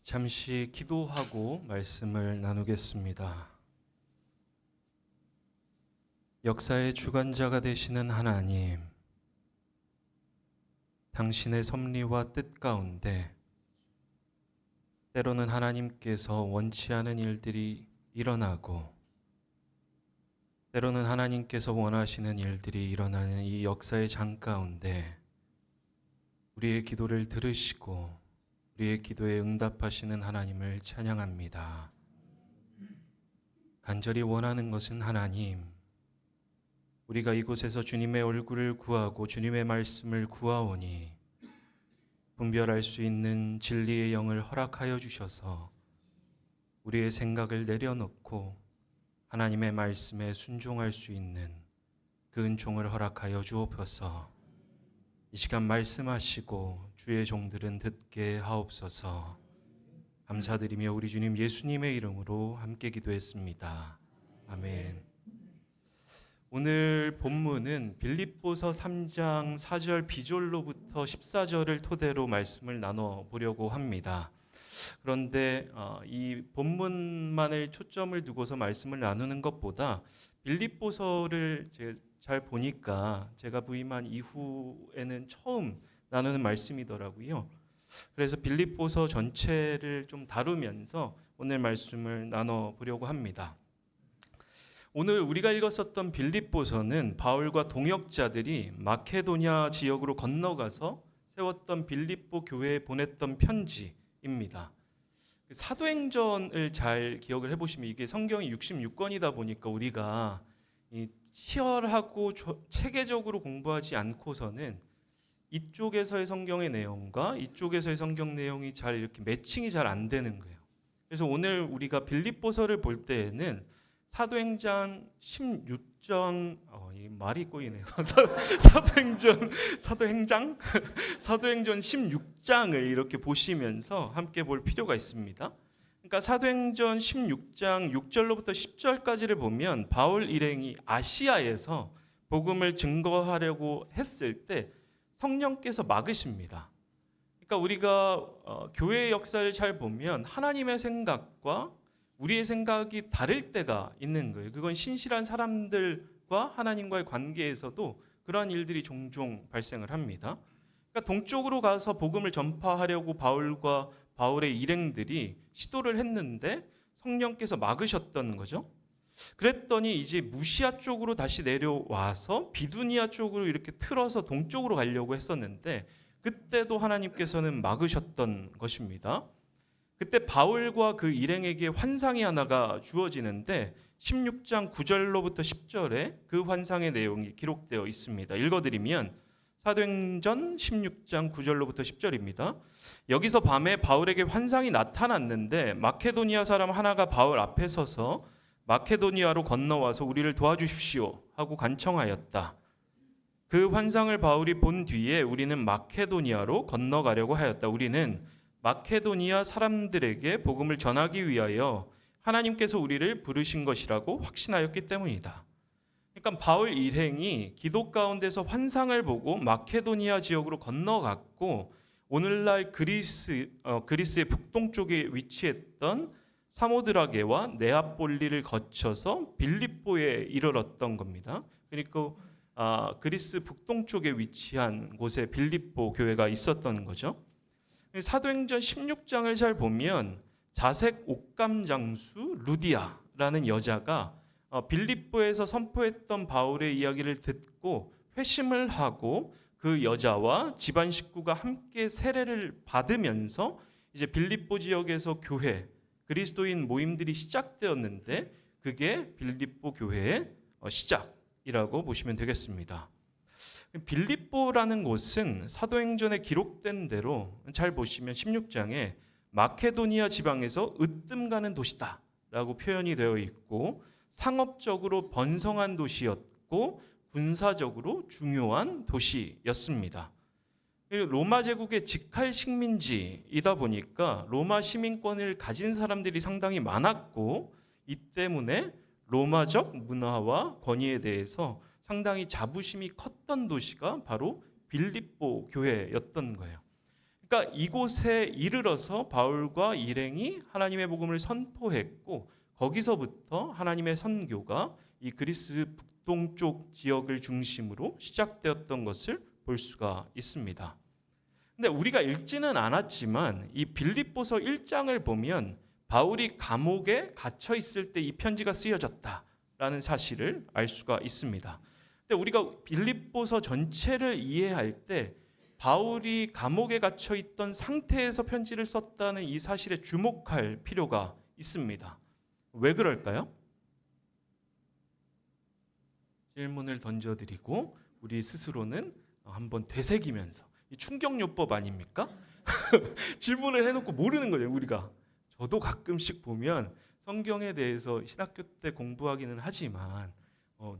잠시 기도하고 말씀을 나누겠습니다. 역사의 주관자가 되시는 하나님, 당신의 섭리와 뜻 가운데 때로는 하나님께서 원치 않은 일들이 일어나고 때로는 하나님께서 원하시는 일들이 일어나는 이 역사의 장 가운데 우리의 기도를 들으시고 우리의 기도에 응답하시는 하나님을 찬양합니다. 간절히 원하는 것은 하나님, 우리가 이곳에서 주님의 얼굴을 구하고 주님의 말씀을 구하오니 분별할 수 있는 진리의 영을 허락하여 주셔서 우리의 생각을 내려놓고 하나님의 말씀에 순종할 수 있는 그 은총을 허락하여 주옵소서. 이 시간 말씀하시고 주의 종들은 듣게 하옵소서. 감사드리며 우리 주님 예수님의 이름으로 함께 기도했습니다. 아멘. 오늘 본문은 빌립보서 3장 4절 비졸로부터 14절을 토대로 말씀을 나눠보려고 합니다. 그런데 이 본문만을 초점을 두고서 말씀을 나누는 것보다 빌립보서를 잘 보니까 제가 부임한 이후에는 처음 나누는 말씀이더라고요. 그래서 빌립보서 전체를 좀 다루면서 오늘 말씀을 나눠보려고 합니다. 오늘 우리가 읽었었던 빌립보서는 바울과 동역자들이 마케도냐 지역으로 건너가서 세웠던 빌립보 교회에 보냈던 편지입니다. 사도행전을 잘 기억을 해보시면 이게 성경이 66권이다 보니까 우리가 치열하고 체계적으로 공부하지 않고서는 이쪽에서의 성경의 내용과 이쪽에서의 성경 내용이 잘 이렇게 매칭이 잘 안 되는 거예요. 그래서 오늘 우리가 빌립보서를 볼 때에는 사도행전 16장 말이 꼬이네요. 사도행전 16장을 이렇게 보시면서 함께 볼 필요가 있습니다. 그러니까 사도행전 16장 6절로부터 10절까지를 보면 바울 일행이 아시아에서 복음을 증거하려고 했을 때 성령께서 막으십니다. 그러니까 우리가 교회의 역사를 잘 보면 하나님의 생각과 우리의 생각이 다를 때가 있는 거예요. 그건 신실한 사람들과 하나님과의 관계에서도 그러한 일들이 종종 발생을 합니다. 그러니까 동쪽으로 가서 복음을 전파하려고 바울과 바울의 일행들이 시도를 했는데 성령께서 막으셨던 거죠. 그랬더니 이제 무시아 쪽으로 다시 내려와서 비두니아 쪽으로 이렇게 틀어서 동쪽으로 가려고 했었는데 그때도 하나님께서는 막으셨던 것입니다. 그때 바울과 그 일행에게 환상이 하나가 주어지는데 16장 9절로부터 10절에 그 환상의 내용이 기록되어 있습니다. 읽어드리면 사도행전 16장 9절로부터 10절입니다. 여기서 밤에 바울에게 환상이 나타났는데 마케도니아 사람 하나가 바울 앞에 서서 마케도니아로 건너와서 우리를 도와주십시오 하고 간청하였다. 그 환상을 바울이 본 뒤에 우리는 마케도니아로 건너가려고 하였다. 우리는 마케도니아 사람들에게 복음을 전하기 위하여 하나님께서 우리를 부르신 것이라고 확신하였기 때문이다. 그러니까 바울 일행이 기도 가운데서 환상을 보고 마케도니아 지역으로 건너갔고 오늘날 그리스의 북동쪽에 위치했던 사모드라게와 네아폴리를 거쳐서 빌립보에 이르렀던 겁니다. 그러니까 그리스 북동쪽에 위치한 곳에 빌립보 교회가 있었던 거죠. 사도행전 16장을 잘 보면 자색 옥감 장수 루디아라는 여자가 빌립보에서 선포했던 바울의 이야기를 듣고 회심을 하고 그 여자와 집안 식구가 함께 세례를 받으면서 이제 빌립보 지역에서 교회, 그리스도인 모임들이 시작되었는데 그게 빌립보 교회의 시작이라고 보시면 되겠습니다. 빌립보라는 곳은 사도행전에 기록된 대로 잘 보시면 16장에 마케도니아 지방에서 으뜸 가는 도시다라고 표현이 되어 있고 상업적으로 번성한 도시였고 군사적으로 중요한 도시였습니다. 로마 제국의 직할 식민지이다 보니까 로마 시민권을 가진 사람들이 상당히 많았고 이 때문에 로마적 문화와 권위에 대해서 상당히 자부심이 컸던 도시가 바로 빌립보 교회였던 거예요. 그러니까 이곳에 이르러서 바울과 일행이 하나님의 복음을 선포했고 거기서부터 하나님의 선교가 이 그리스 북동쪽 지역을 중심으로 시작되었던 것을 볼 수가 있습니다. 근데 우리가 읽지는 않았지만 이 빌립보서 1장을 보면 바울이 감옥에 갇혀 있을 때 이 편지가 쓰여졌다라는 사실을 알 수가 있습니다. 근데 우리가 빌립보서 전체를 이해할 때 바울이 감옥에 갇혀 있던 상태에서 편지를 썼다는 이 사실에 주목할 필요가 있습니다. 왜 그럴까요? 질문을 던져드리고 우리 스스로는 한번 되새기면서, 이 충격요법 아닙니까? 질문을 해놓고 모르는 거예요, 우리가. 저도 가끔씩 보면 성경에 대해서 신학교 때 공부하기는 하지만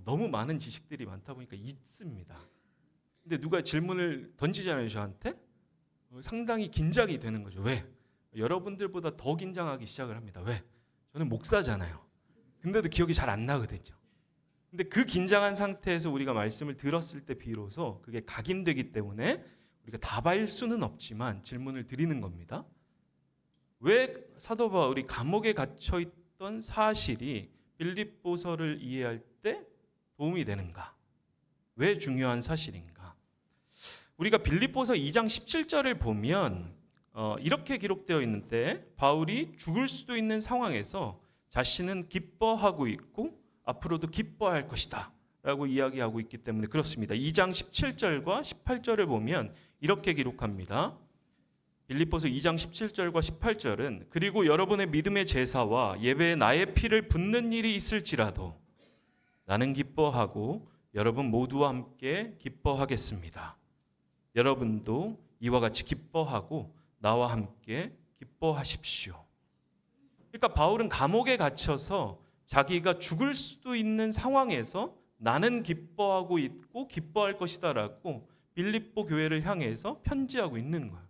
너무 많은 지식들이 많다 보니까 잊습니다. 근데 누가 질문을 던지잖아요, 저한테. 상당히 긴장이 되는 거죠. 왜? 여러분들보다 더 긴장하기 시작을 합니다. 왜? 저는 목사잖아요. 근데도 기억이 잘 안 나거든요. 근데 그 긴장한 상태에서 우리가 말씀을 들었을 때 비로소 그게 각인되기 때문에 우리가 답할 수는 없지만 질문을 드리는 겁니다. 왜 사도 바울이 감옥에 갇혀 있던 사실이 빌립보서를 이해할 때 도움이 되는가? 왜 중요한 사실인가? 우리가 빌립보서 2장 17절을 보면 이렇게 기록되어 있는데 바울이 죽을 수도 있는 상황에서 자신은 기뻐하고 있고 앞으로도 기뻐할 것이다 라고 이야기하고 있기 때문에 그렇습니다. 2장 17절과 18절을 보면 이렇게 기록합니다. 빌립보서 2장 17절과 18절은 그리고 여러분의 믿음의 제사와 예배에 나의 피를 붓는 일이 있을지라도 나는 기뻐하고 여러분 모두와 함께 기뻐하겠습니다. 여러분도 이와 같이 기뻐하고 나와 함께 기뻐하십시오. 그러니까 바울은 감옥에 갇혀서 자기가 죽을 수도 있는 상황에서 나는 기뻐하고 있고 기뻐할 것이다라고 빌립보 교회를 향해서 편지하고 있는 거예요.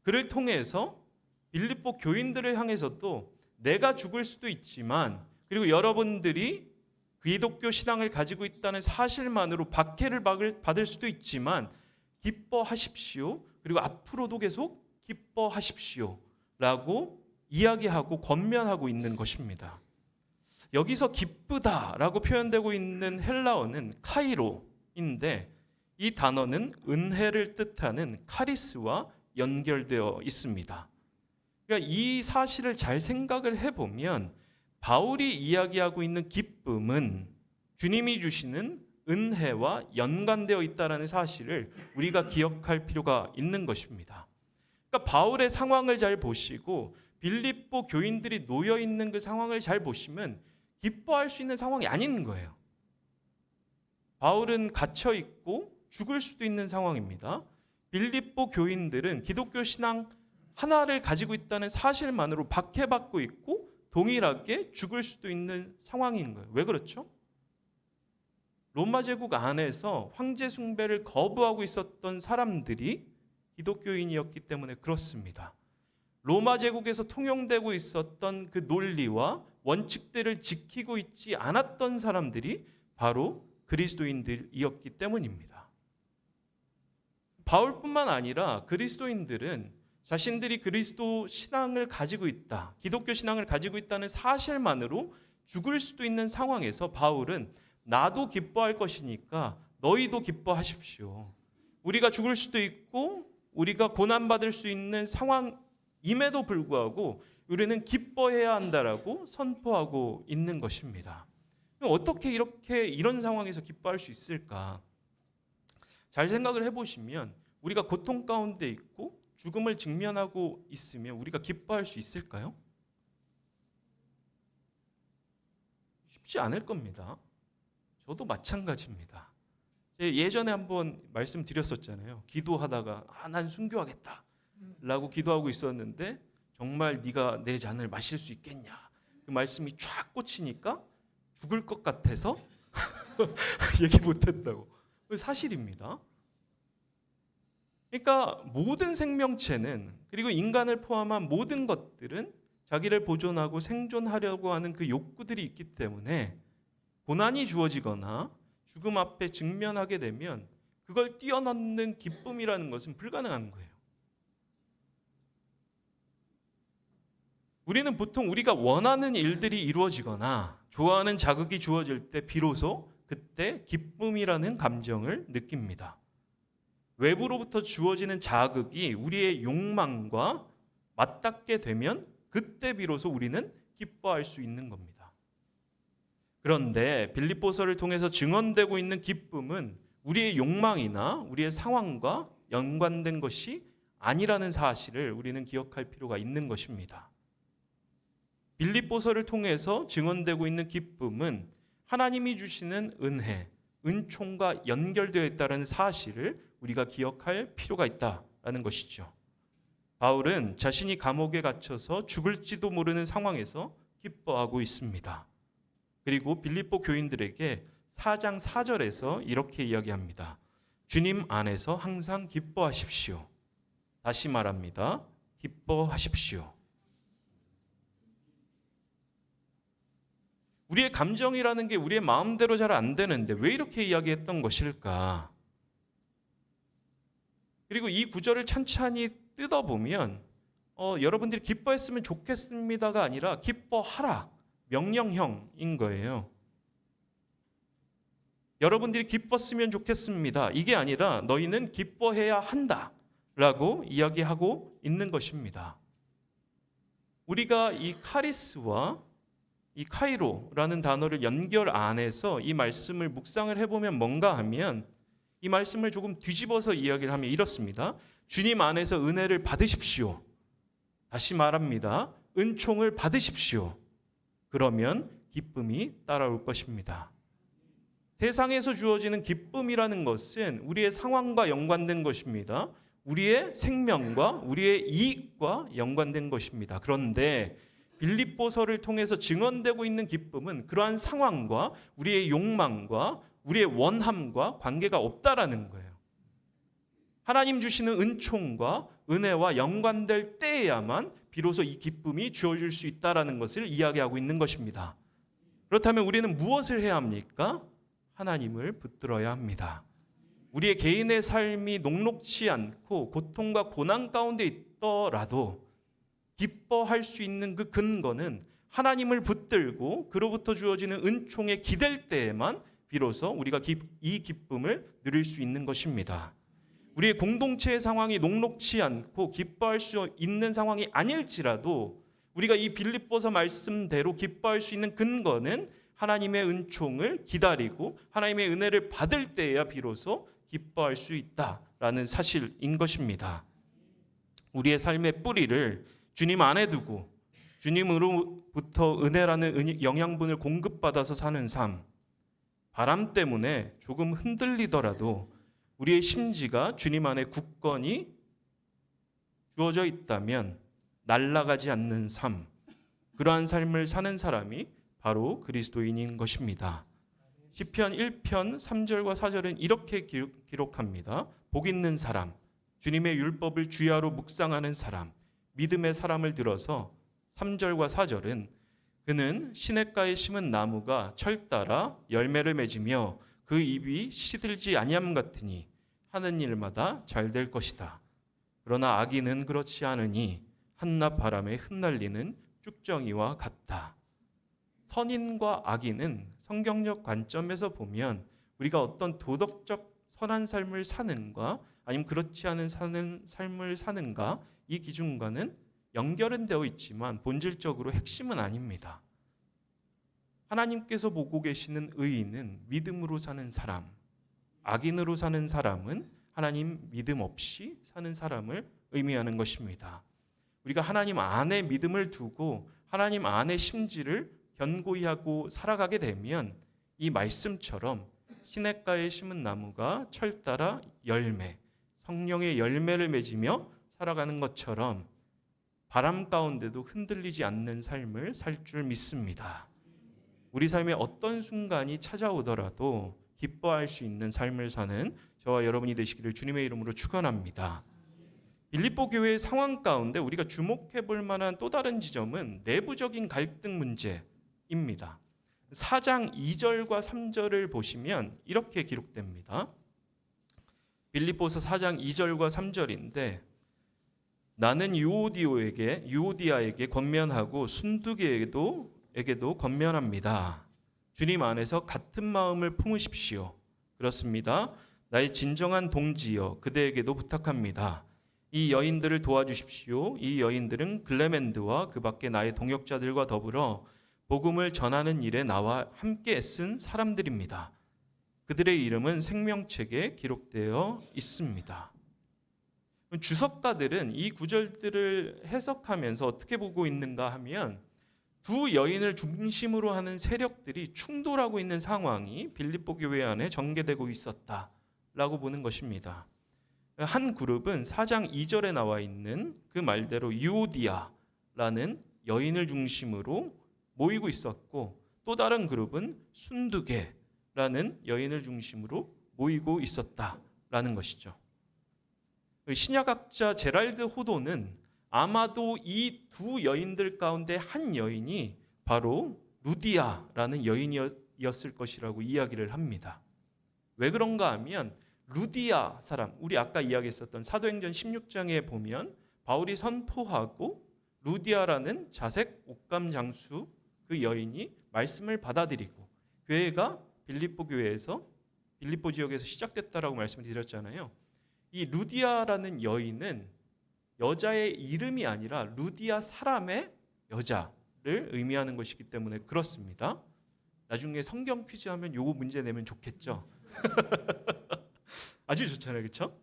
그를 통해서 빌립보 교인들을 향해서도 내가 죽을 수도 있지만 그리고 여러분들이 기독교 신앙을 가지고 있다는 사실만으로 박해를 받을 수도 있지만 기뻐하십시오. 그리고 앞으로도 계속 기뻐하십시오. 라고 이야기하고 권면하고 있는 것입니다. 여기서 기쁘다라고 표현되고 있는 헬라어는 카이로인데 이 단어는 은혜를 뜻하는 카리스와 연결되어 있습니다. 그러니까 이 사실을 잘 생각을 해보면 바울이 이야기하고 있는 기쁨은 주님이 주시는 은혜와 연관되어 있다는 사실을 우리가 기억할 필요가 있는 것입니다. 그러니까 바울의 상황을 잘 보시고 빌립보 교인들이 놓여 있는 그 상황을 잘 보시면 기뻐할 수 있는 상황이 아닌 거예요. 바울은 갇혀 있고 죽을 수도 있는 상황입니다. 빌립보 교인들은 기독교 신앙 하나를 가지고 있다는 사실만으로 박해받고 있고 동일하게 죽을 수도 있는 상황인 거예요. 왜 그렇죠? 로마 제국 안에서 황제 숭배를 거부하고 있었던 사람들이 기독교인이었기 때문에 그렇습니다. 로마 제국에서 통용되고 있었던 그 논리와 원칙들을 지키고 있지 않았던 사람들이 바로 그리스도인들이었기 때문입니다. 바울뿐만 아니라 그리스도인들은 자신들이 그리스도 신앙을 가지고 있다, 기독교 신앙을 가지고 있다는 사실만으로 죽을 수도 있는 상황에서 바울은 나도 기뻐할 것이니까 너희도 기뻐하십시오. 우리가 죽을 수도 있고 우리가 고난받을 수 있는 상황임에도 불구하고 우리는 기뻐해야 한다라고 선포하고 있는 것입니다. 어떻게 이런 상황에서 기뻐할 수 있을까? 잘 생각을 해보시면 우리가 고통 가운데 있고 죽음을 직면하고 있으면 우리가 기뻐할 수 있을까요? 쉽지 않을 겁니다. 저도 마찬가지입니다. 예전에 한번 말씀드렸었잖아요. 기도하다가 난 순교하겠다 라고 기도하고 있었는데 정말 네가 내 잔을 마실 수 있겠냐, 그 말씀이 쫙 꽂히니까 죽을 것 같아서 얘기 못했다고. 사실입니다. 그러니까 모든 생명체는, 그리고 인간을 포함한 모든 것들은 자기를 보존하고 생존하려고 하는 그 욕구들이 있기 때문에 고난이 주어지거나 죽음 앞에 직면하게 되면 그걸 뛰어넘는 기쁨이라는 것은 불가능한 거예요. 우리는 보통 우리가 원하는 일들이 이루어지거나 좋아하는 자극이 주어질 때 비로소 그때 기쁨이라는 감정을 느낍니다. 외부로부터 주어지는 자극이 우리의 욕망과 맞닿게 되면 그때 비로소 우리는 기뻐할 수 있는 겁니다. 그런데 빌립보서를 통해서 증언되고 있는 기쁨은 우리의 욕망이나 우리의 상황과 연관된 것이 아니라는 사실을 우리는 기억할 필요가 있는 것입니다. 빌립보서를 통해서 증언되고 있는 기쁨은 하나님이 주시는 은혜, 은총과 연결되어 있다는 사실을 우리가 기억할 필요가 있다는 것이죠. 바울은 자신이 감옥에 갇혀서 죽을지도 모르는 상황에서 기뻐하고 있습니다. 그리고 빌립보 교인들에게 4장 4절에서 이렇게 이야기합니다. 주님 안에서 항상 기뻐하십시오. 다시 말합니다. 기뻐하십시오. 우리의 감정이라는 게 우리의 마음대로 잘 안 되는데 왜 이렇게 이야기했던 것일까? 그리고 이 구절을 찬찬히 뜯어보면 여러분들이 기뻐했으면 좋겠습니다가 아니라 기뻐하라, 명령형인 거예요. 여러분들이 기뻤으면 좋겠습니다. 이게 아니라 너희는 기뻐해야 한다라고 이야기하고 있는 것입니다. 우리가 이 카리스와 이 카이로라는 단어를 연결 안에서 이 말씀을 묵상을 해보면 뭔가 하면 이 말씀을 조금 뒤집어서 이야기를 하면 이렇습니다. 주님 안에서 은혜를 받으십시오. 다시 말합니다. 은총을 받으십시오. 그러면 기쁨이 따라올 것입니다. 세상에서 주어지는 기쁨이라는 것은 우리의 상황과 연관된 것입니다. 우리의 생명과 우리의 이익과 연관된 것입니다. 그런데 빌립보서를 통해서 증언되고 있는 기쁨은 그러한 상황과 우리의 욕망과 우리의 원함과 관계가 없다라는 거예요. 하나님 주시는 은총과 은혜와 연관될 때에야만 비로소 이 기쁨이 주어질 수 있다라는 것을 이야기하고 있는 것입니다. 그렇다면 우리는 무엇을 해야 합니까? 하나님을 붙들어야 합니다. 우리의 개인의 삶이 녹록치 않고 고통과 고난 가운데 있더라도 기뻐할 수 있는 그 근거는 하나님을 붙들고 그로부터 주어지는 은총에 기댈 때에만 비로소 우리가 이 기쁨을 누릴 수 있는 것입니다. 우리의 공동체의 상황이 녹록치 않고 기뻐할 수 있는 상황이 아닐지라도 우리가 이 빌립보서 말씀대로 기뻐할 수 있는 근거는 하나님의 은총을 기다리고 하나님의 은혜를 받을 때에야 비로소 기뻐할 수 있다라는 사실인 것입니다. 우리의 삶의 뿌리를 주님 안에 두고 주님으로부터 은혜라는 영양분을 공급받아서 사는 삶, 바람 때문에 조금 흔들리더라도 우리의 심지가 주님 안에 굳건히 주어져 있다면 날아가지 않는 삶, 그러한 삶을 사는 사람이 바로 그리스도인인 것입니다. 시편 1편 3절과 4절은 이렇게 기록합니다. 복 있는 사람, 주님의 율법을 주야로 묵상하는 사람, 믿음의 사람을 들어서 3절과 4절은 그는 시냇가에 심은 나무가 철 따라 열매를 맺으며 그 잎이 시들지 아니함 같으니 하는 일마다 잘 될 것이다. 그러나 악인은 그렇지 않으니 한낮 바람에 흩날리는 쭉정이와 같다. 선인과 악인은 성경적 관점에서 보면 우리가 어떤 도덕적 선한 삶을 사는가 아니면 그렇지 않은 삶을 사는가 이 기준과는 연결은 되어 있지만 본질적으로 핵심은 아닙니다. 하나님께서 보고 계시는 의인은 믿음으로 사는 사람, 악인으로 사는 사람은 하나님 믿음 없이 사는 사람을 의미하는 것입니다. 우리가 하나님 안에 믿음을 두고 하나님 안에 심지를 견고히 하고 살아가게 되면 이 말씀처럼 시냇가에 심은 나무가 철 따라 열매, 성령의 열매를 맺으며 살아가는 것처럼 바람 가운데도 흔들리지 않는 삶을 살 줄 믿습니다. 우리 삶의 어떤 순간이 찾아오더라도 기뻐할 수 있는 삶을 사는 저와 여러분이 되시기를 주님의 이름으로 축원합니다. 빌립보 교회의 상황 가운데 우리가 주목해 볼 만한 또 다른 지점은 내부적인 갈등 문제입니다. 4장 2절과 3절을 보시면 이렇게 기록됩니다. 빌립보서 4장 2절과 3절인데 나는 유오디아에게 권면하고 순두계에게도 권면합니다. 주님 안에서 같은 마음을 품으십시오. 그렇습니다. 나의 진정한 동지여, 그대에게도 부탁합니다. 이 여인들을 도와주십시오. 이 여인들은 글레멘드와 그 밖에 나의 동역자들과 더불어 복음을 전하는 일에 나와 함께 애쓴 사람들입니다. 그들의 이름은 생명책에 기록되어 있습니다. 주석가들은 이 구절들을 해석하면서 어떻게 보고 있는가 하면 두 여인을 중심으로 하는 세력들이 충돌하고 있는 상황이 빌립보 교회 안에 전개되고 있었다라고 보는 것입니다. 한 그룹은 4장 2절에 나와 있는 그 말대로 유오디아라는 여인을 중심으로 모이고 있었고, 또 다른 그룹은 순두계라는 여인을 중심으로 모이고 있었다라는 것이죠. 신약학자 제랄드 호도는 아마도 이 두 여인들 가운데 한 여인이 바로 루디아라는 여인이었을 것이라고 이야기를 합니다. 왜 그런가 하면 루디아 사람, 우리 아까 이야기했었던 사도행전 16장에 보면 바울이 선포하고 루디아라는 자색 옥감 장수 그 여인이 말씀을 받아들이고 교회가 빌립보 지역에서 시작됐다라고 말씀을 드렸잖아요. 이 루디아라는 여인은 여자의 이름이 아니라 루디아 사람의 여자를 의미하는 것이기 때문에 그렇습니다. 나중에 성경 퀴즈 하면 요거 문제 내면 좋겠죠. 아주 좋잖아요, 그렇죠?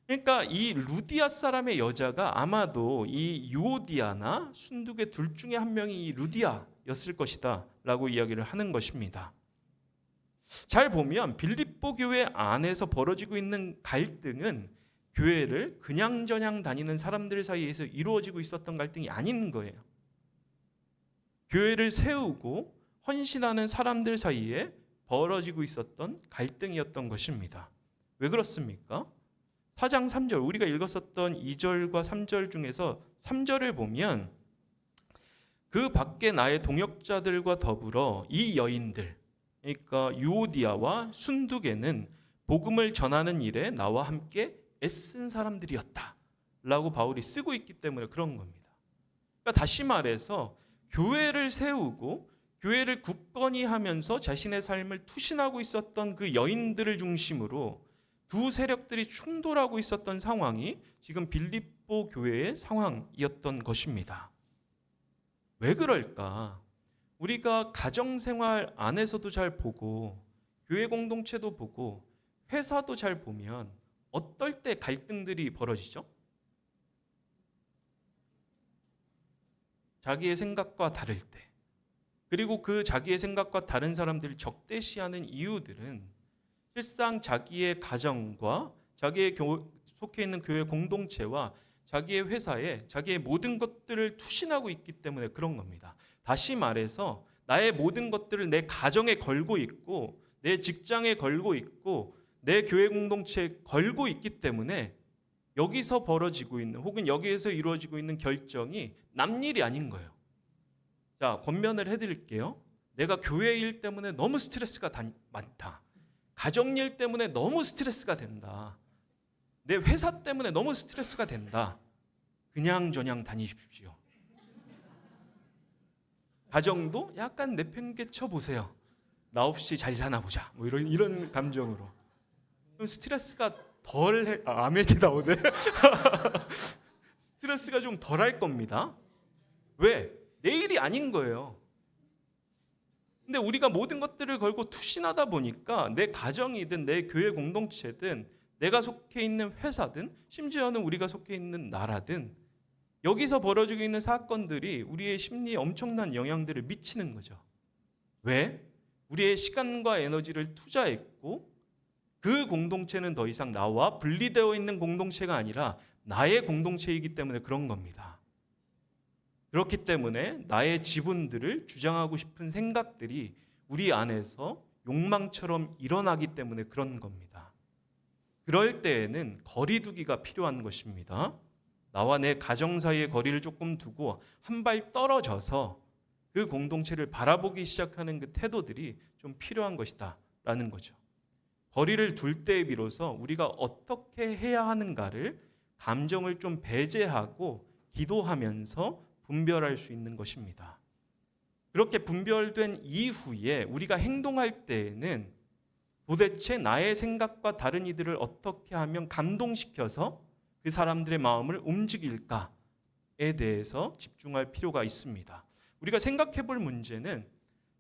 그러니까 이 루디아 사람의 여자가 아마도 이 유오디아나 순두계 둘 중에 한 명이 이 루디아였을 것이다라고 이야기를 하는 것입니다. 잘 보면 빌립보 교회 안에서 벌어지고 있는 갈등은 교회를 그냥저냥 다니는 사람들 사이에서 이루어지고 있었던 갈등이 아닌 거예요. 교회를 세우고 헌신하는 사람들 사이에 벌어지고 있었던 갈등이었던 것입니다. 왜 그렇습니까? 4장 3절, 우리가 읽었었던 2절과 3절 중에서 3절을 보면 그 밖에 나의 동역자들과 더불어 이 여인들, 그러니까 유오디아와 순두계는 복음을 전하는 일에 나와 함께 애쓴 사람들이었다 라고 바울이 쓰고 있기 때문에 그런 겁니다. 그러니까 다시 말해서 교회를 세우고 교회를 굳건히 하면서 자신의 삶을 투신하고 있었던 그 여인들을 중심으로 두 세력들이 충돌하고 있었던 상황이 지금 빌립보 교회의 상황이었던 것입니다. 왜 그럴까? 우리가 가정생활 안에서도 잘 보고 교회 공동체도 보고 회사도 잘 보면 어떨 때 갈등들이 벌어지죠? 자기의 생각과 다를 때, 그리고 그 자기의 생각과 다른 사람들을 적대시하는 이유들은 실상 자기의 가정과 자기의 속해 있는 교회 공동체와 자기의 회사에 자기의 모든 것들을 투신하고 있기 때문에 그런 겁니다. 다시 말해서 나의 모든 것들을 내 가정에 걸고 있고 내 직장에 걸고 있고 내 교회 공동체에 걸고 있기 때문에 여기서 벌어지고 있는 혹은 여기에서 이루어지고 있는 결정이 남 일이 아닌 거예요. 자, 권면을 해드릴게요. 내가 교회 일 때문에 너무 스트레스가 많다. 가정 일 때문에 너무 스트레스가 된다. 내 회사 때문에 너무 스트레스가 된다. 그냥저냥 다니십시오. 가정도 약간 내팽개쳐 보세요. 나 없이 잘 사나 보자. 뭐 이런 감정으로. 그럼 스트레스가 아멘이 나오네. 스트레스가 좀 덜할 겁니다. 왜? 내 일이 아닌 거예요. 근데 우리가 모든 것들을 걸고 투신하다 보니까 내 가정이든 내 교회 공동체든 내가 속해 있는 회사든 심지어는 우리가 속해 있는 나라든 여기서 벌어지고 있는 사건들이 우리의 심리에 엄청난 영향들을 미치는 거죠. 왜? 우리의 시간과 에너지를 투자했고 그 공동체는 더 이상 나와 분리되어 있는 공동체가 아니라 나의 공동체이기 때문에 그런 겁니다. 그렇기 때문에 나의 지분들을 주장하고 싶은 생각들이 우리 안에서 욕망처럼 일어나기 때문에 그런 겁니다. 그럴 때에는 거리두기가 필요한 것입니다. 나와 내 가정 사이의 거리를 조금 두고 한 발 떨어져서 그 공동체를 바라보기 시작하는 그 태도들이 좀 필요한 것이다 라는 거죠. 거리를 둘 때에 비로소 우리가 어떻게 해야 하는가를 감정을 좀 배제하고 기도하면서 분별할 수 있는 것입니다. 그렇게 분별된 이후에 우리가 행동할 때에는 도대체 나의 생각과 다른 이들을 어떻게 하면 감동시켜서 그 사람들의 마음을 움직일까에 대해서 집중할 필요가 있습니다. 우리가 생각해 볼 문제는,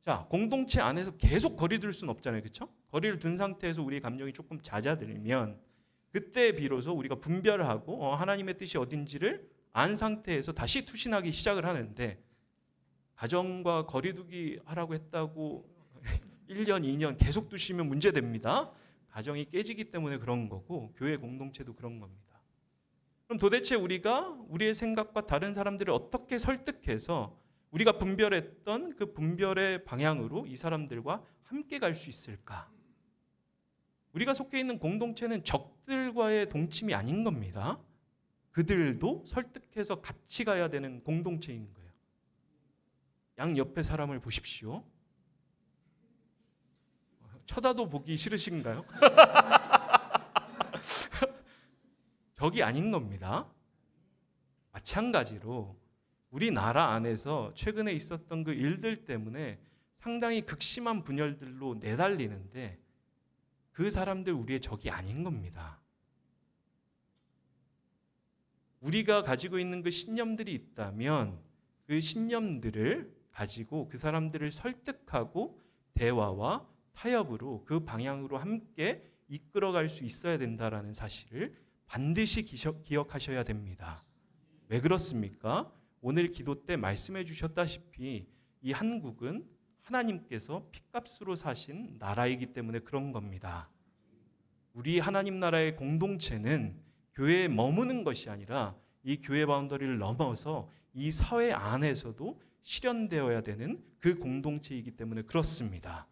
자, 공동체 안에서 계속 거리 둘 수는 없잖아요. 그렇죠? 거리를 둔 상태에서 우리의 감정이 조금 잦아들면 그때 비로소 우리가 분별하고 하나님의 뜻이 어딘지를 안 상태에서 다시 투신하기 시작을 하는데, 가정과 거리두기 하라고 했다고 1년, 2년 계속 두시면 문제됩니다. 가정이 깨지기 때문에 그런 거고 교회 공동체도 그런 겁니다. 그럼 도대체 우리가 우리의 생각과 다른 사람들을 어떻게 설득해서 우리가 분별했던 그 분별의 방향으로 이 사람들과 함께 갈 수 있을까? 우리가 속해 있는 공동체는 적들과의 동침이 아닌 겁니다. 그들도 설득해서 같이 가야 되는 공동체인 거예요. 양 옆에 사람을 보십시오. 쳐다도 보기 싫으신가요? 적이 아닌 겁니다. 마찬가지로 우리나라 안에서 최근에 있었던 그 일들 때문에 상당히 극심한 분열들로 내달리는데 그 사람들 우리의 적이 아닌 겁니다. 우리가 가지고 있는 그 신념들이 있다면 그 신념들을 가지고 그 사람들을 설득하고 대화와 타협으로 그 방향으로 함께 이끌어갈 수 있어야 된다라는 사실을 반드시 기억하셔야 됩니다. 왜 그렇습니까? 오늘 기도 때 말씀해 주셨다시피 이 한국은 하나님께서 핏값으로 사신 나라이기 때문에 그런 겁니다. 우리 하나님 나라의 공동체는 교회에 머무는 것이 아니라 이 교회 바운더리를 넘어서 이 사회 안에서도 실현되어야 되는 그 공동체이기 때문에 그렇습니다.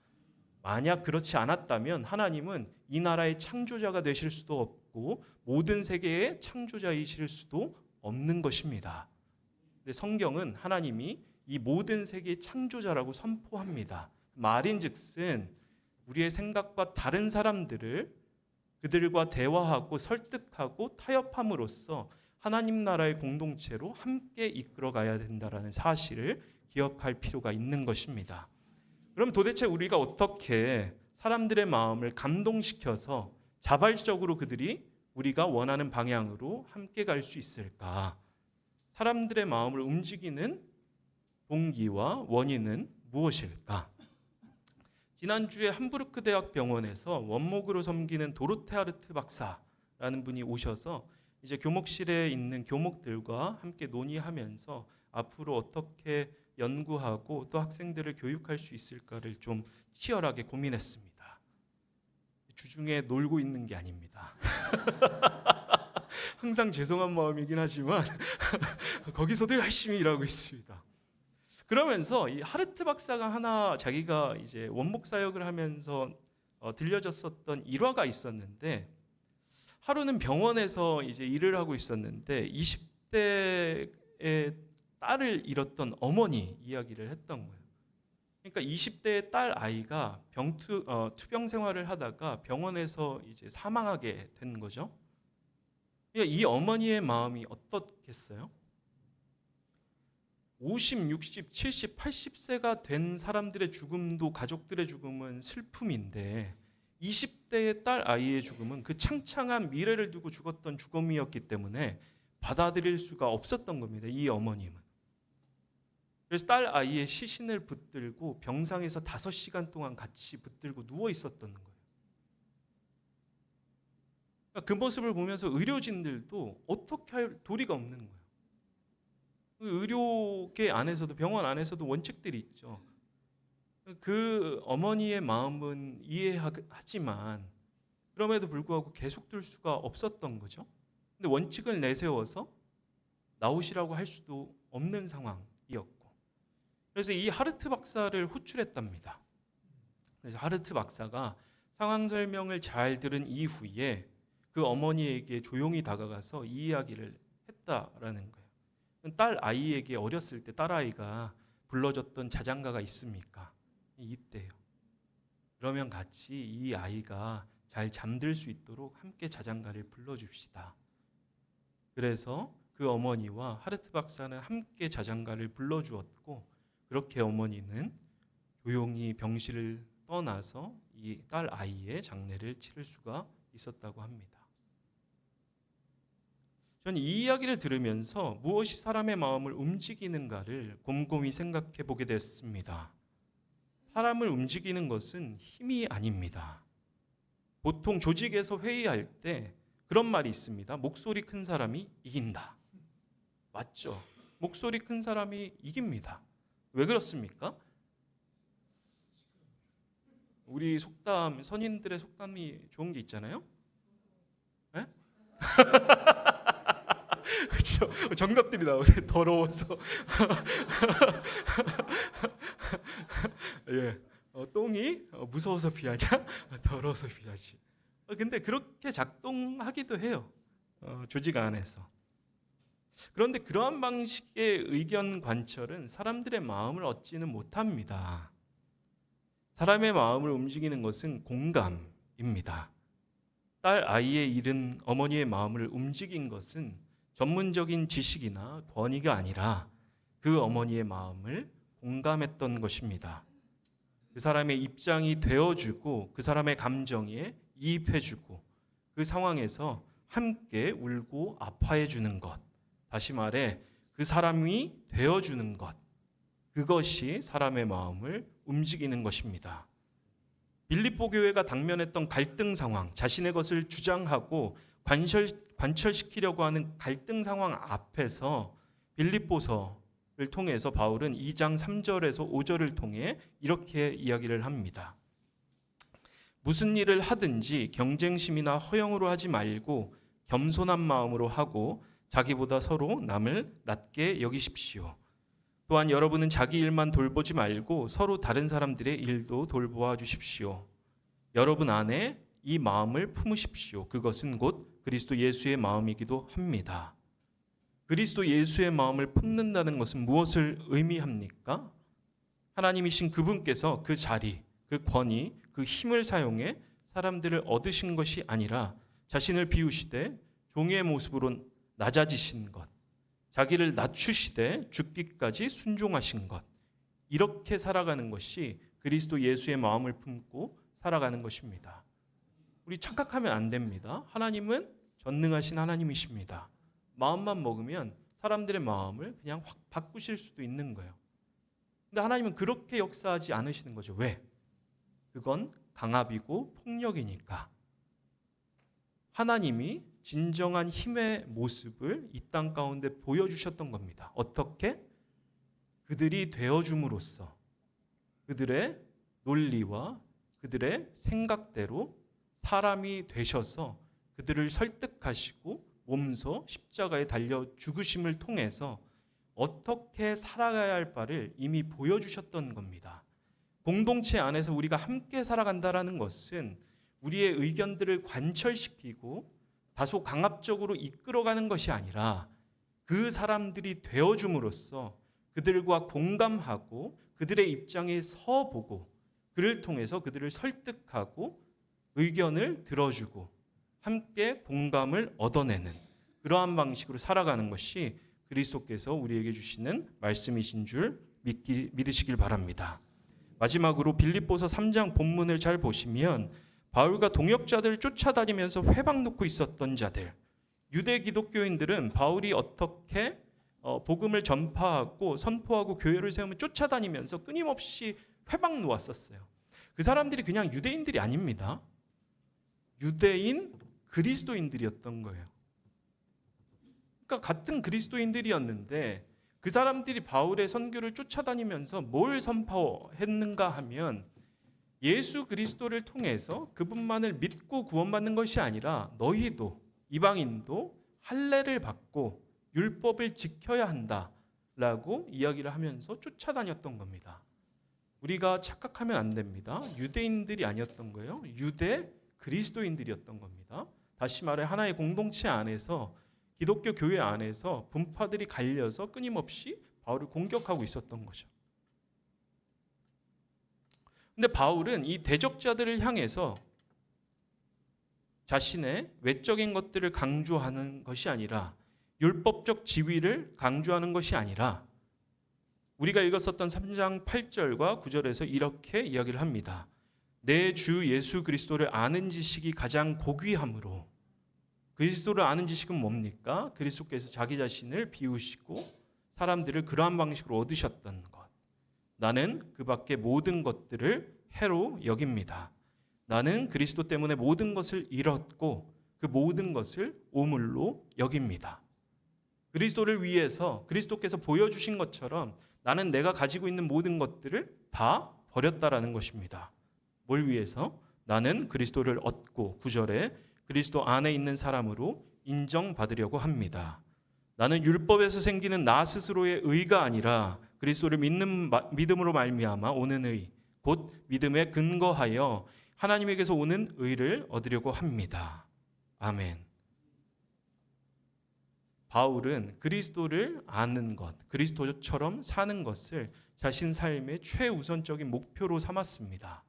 만약 그렇지 않았다면 하나님은 이 나라의 창조자가 되실 수도 없고 모든 세계의 창조자이실 수도 없는 것입니다. 근데 성경은 하나님이 이 모든 세계의 창조자라고 선포합니다. 말인즉슨 우리의 생각과 다른 사람들을 그들과 대화하고 설득하고 타협함으로써 하나님 나라의 공동체로 함께 이끌어가야 된다는 사실을 기억할 필요가 있는 것입니다. 그럼 도대체 우리가 어떻게 사람들의 마음을 감동시켜서 자발적으로 그들이 우리가 원하는 방향으로 함께 갈 수 있을까? 사람들의 마음을 움직이는 동기와 원인은 무엇일까? 지난주에 함부르크 대학 병원에서 원목으로 섬기는 도로테 하르트 박사라는 분이 오셔서 이제 교목실에 있는 교목들과 함께 논의하면서 앞으로 어떻게 연구하고 또 학생들을 교육할 수 있을까를 좀 치열하게 고민했습니다. 주중에 놀고 있는 게 아닙니다. 항상 죄송한 마음이긴 하지만 거기서도 열심히 일하고 있습니다. 그러면서 이 하르트 박사가 하나 자기가 이제 원목 사역을 하면서 들려줬었던 일화가 있었는데, 하루는 병원에서 이제 일을 하고 있었는데 20대의 딸을 잃었던 어머니 이야기를 했던 거예요. 그러니까 20대의 딸 아이가 투병 생활을 하다가 병원에서 이제 사망하게 된 거죠. 그러니까 이 어머니의 마음이 어떻겠어요? 50, 60, 70, 80세가 된 사람들의 죽음도 가족들의 죽음은 슬픔인데 20대의 딸 아이의 죽음은 그 창창한 미래를 두고 죽었던 죽음이었기 때문에 받아들일 수가 없었던 겁니다. 이 어머님은. 그래서 딸 아이의 시신을 붙들고 병상에서 5시간 동안 같이 붙들고 누워 있었던 거예요. 그 모습을 보면서 의료진들도 어떻게 할 도리가 없는 거예요. 의료계 안에서도 병원 안에서도 원칙들이 있죠. 그 어머니의 마음은 이해하지만 그럼에도 불구하고 계속 둘 수가 없었던 거죠. 근데 원칙을 내세워서 나오시라고 할 수도 없는 상황이었고, 그래서 이 하르트 박사를 호출했답니다. 그래서 하르트 박사가 상황 설명을 잘 들은 이후에 그 어머니에게 조용히 다가가서 이 이야기를 했다라는 거예요. 딸 아이에게 어렸을 때 딸 아이가 불러줬던 자장가가 있습니까? 이때요. 그러면 같이 이 아이가 잘 잠들 수 있도록 함께 자장가를 불러줍시다. 그래서 그 어머니와 하르트 박사는 함께 자장가를 불러주었고, 그렇게 어머니는 조용히 병실을 떠나서 이 딸 아이의 장례를 치를 수가 있었다고 합니다. 저는 이 이야기를 들으면서 무엇이 사람의 마음을 움직이는가를 곰곰이 생각해 보게 됐습니다. 사람을 움직이는 것은 힘이 아닙니다. 보통 조직에서 회의할 때 그런 말이 있습니다. 목소리 큰 사람이 이긴다. 맞죠? 목소리 큰 사람이 이깁니다. 왜 그렇습니까? 우리 속담, 선인들의 속담이 좋은 게 있잖아요. 네? 그렇죠. 정답들이 나오네. 더러워서. 예. 똥이 무서워서 피하냐? 더러워서 피하지. 근데 그렇게 작동하기도 해요. 조직 안에서. 그런데 그러한 방식의 의견 관철은 사람들의 마음을 얻지는 못합니다. 사람의 마음을 움직이는 것은 공감입니다. 딸 아이에 잃은 어머니의 마음을 움직인 것은 전문적인 지식이나 권위가 아니라 그 어머니의 마음을 공감했던 것입니다. 그 사람의 입장이 되어주고 그 사람의 감정에 이입해주고 그 상황에서 함께 울고 아파해주는 것, 다시 말해 그 사람이 되어주는 것, 그것이 사람의 마음을 움직이는 것입니다. 빌립보 교회가 당면했던 갈등 상황, 자신의 것을 주장하고 관철시키려고 하는 갈등 상황 앞에서 빌립보서를 통해서 바울은 2장 3절에서 5절을 통해 이렇게 이야기를 합니다. 무슨 일을 하든지 경쟁심이나 허영으로 하지 말고 겸손한 마음으로 하고 자기보다 서로 남을 낮게 여기십시오. 또한 여러분은 자기 일만 돌보지 말고 서로 다른 사람들의 일도 돌보아 주십시오. 여러분 안에 이 마음을 품으십시오. 그것은 곧 그리스도 예수의 마음이기도 합니다. 그리스도 예수의 마음을 품는다는 것은 무엇을 의미합니까? 하나님이신 그분께서 그 자리, 그 권위, 그 힘을 사용해 사람들을 얻으신 것이 아니라 자신을 비우시되 종의 모습으로 낮아지신 것, 자기를 낮추시되 죽기까지 순종하신 것, 이렇게 살아가는 것이 그리스도 예수의 마음을 품고 살아가는 것입니다. 우리 착각하면 안 됩니다. 하나님은 전능하신 하나님이십니다. 마음만 먹으면 사람들의 마음을 그냥 확 바꾸실 수도 있는 거예요. 근데 하나님은 그렇게 역사하지 않으시는 거죠. 왜? 그건 강압이고 폭력이니까. 하나님이 진정한 힘의 모습을 이 땅 가운데 보여주셨던 겁니다. 어떻게? 그들이 되어줌으로써 그들의 논리와 그들의 생각대로 사람이 되셔서 그들을 설득하시고 몸소 십자가에 달려 죽으심을 통해서 어떻게 살아가야 할 바를 이미 보여주셨던 겁니다. 공동체 안에서 우리가 함께 살아간다는 것은 우리의 의견들을 관철시키고 다소 강압적으로 이끌어가는 것이 아니라 그 사람들이 되어줌으로써 그들과 공감하고 그들의 입장에 서보고 그를 통해서 그들을 설득하고 의견을 들어주고 함께 공감을 얻어내는 그러한 방식으로 살아가는 것이 그리스도께서 우리에게 주시는 말씀이신 줄 믿으시길 바랍니다. 마지막으로 빌립보서 3장 본문을 잘 보시면 바울과 동역자들을 쫓아다니면서 회방 놓고 있었던 자들, 유대 기독교인들은 바울이 어떻게 복음을 전파하고 선포하고 교회를 세우면 쫓아다니면서 끊임없이 회방 놓았었어요. 그 사람들이 그냥 유대인들이 아닙니다. 유대인 그리스도인들이었던 거예요. 그러니까 같은 그리스도인들이었는데 그 사람들이 바울의 선교를 쫓아다니면서 뭘 선포했는가 하면 예수 그리스도를 통해서 그분만을 믿고 구원받는 것이 아니라 너희도 이방인도 할례를 받고 율법을 지켜야 한다라고 이야기를 하면서 쫓아다녔던 겁니다. 우리가 착각하면 안 됩니다. 유대인들이 아니었던 거예요. 유대 그리스도인들이었던 겁니다. 다시 말해 하나의 공동체 안에서 기독교 교회 안에서 분파들이 갈려서 끊임없이 바울을 공격하고 있었던 거죠. 근데 바울은 이 대적자들을 향해서 자신의 외적인 것들을 강조하는 것이 아니라 율법적 지위를 강조하는 것이 아니라 우리가 읽었었던 3장 8절과 9절에서 이렇게 이야기를 합니다. 내 주 예수 그리스도를 아는 지식이 가장 고귀함으로. 그리스도를 아는 지식은 뭡니까? 그리스도께서 자기 자신을 비우시고 사람들을 그러한 방식으로 얻으셨던 것. 나는 그 밖의 모든 것들을 해로 여깁니다. 나는 그리스도 때문에 모든 것을 잃었고 그 모든 것을 오물로 여깁니다. 그리스도를 위해서 그리스도께서 보여주신 것처럼 나는 내가 가지고 있는 모든 것들을 다 버렸다라는 것입니다. 뭘 위해서? 나는 그리스도를 얻고 9절에 그리스도 안에 있는 사람으로 인정받으려고 합니다. 나는 율법에서 생기는 나 스스로의 의가 아니라 그리스도를 믿음으로 말미암아 오는 의, 곧 믿음에 근거하여 하나님에게서 오는 의를 얻으려고 합니다. 아멘. 바울은 그리스도를 아는 것, 그리스도처럼 사는 것을 자신 삶의 최우선적인 목표로 삼았습니다.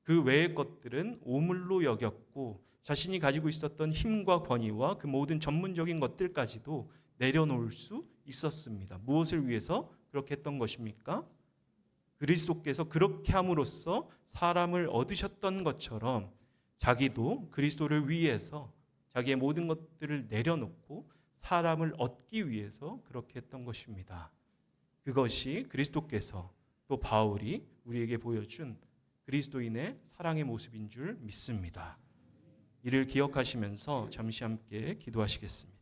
그 외의 것들은 오물로 여겼고 자신이 가지고 있었던 힘과 권위와 그 모든 전문적인 것들까지도 내려놓을 수 있었습니다. 무엇을 위해서 그렇게 했던 것입니까? 그리스도께서 그렇게 함으로써 사람을 얻으셨던 것처럼 자기도 그리스도를 위해서 자기의 모든 것들을 내려놓고 사람을 얻기 위해서 그렇게 했던 것입니다. 그것이 그리스도께서 또 바울이 우리에게 보여준 그리스도인의 사랑의 모습인 줄 믿습니다. 이를 기억하시면서 잠시 함께 기도하시겠습니다.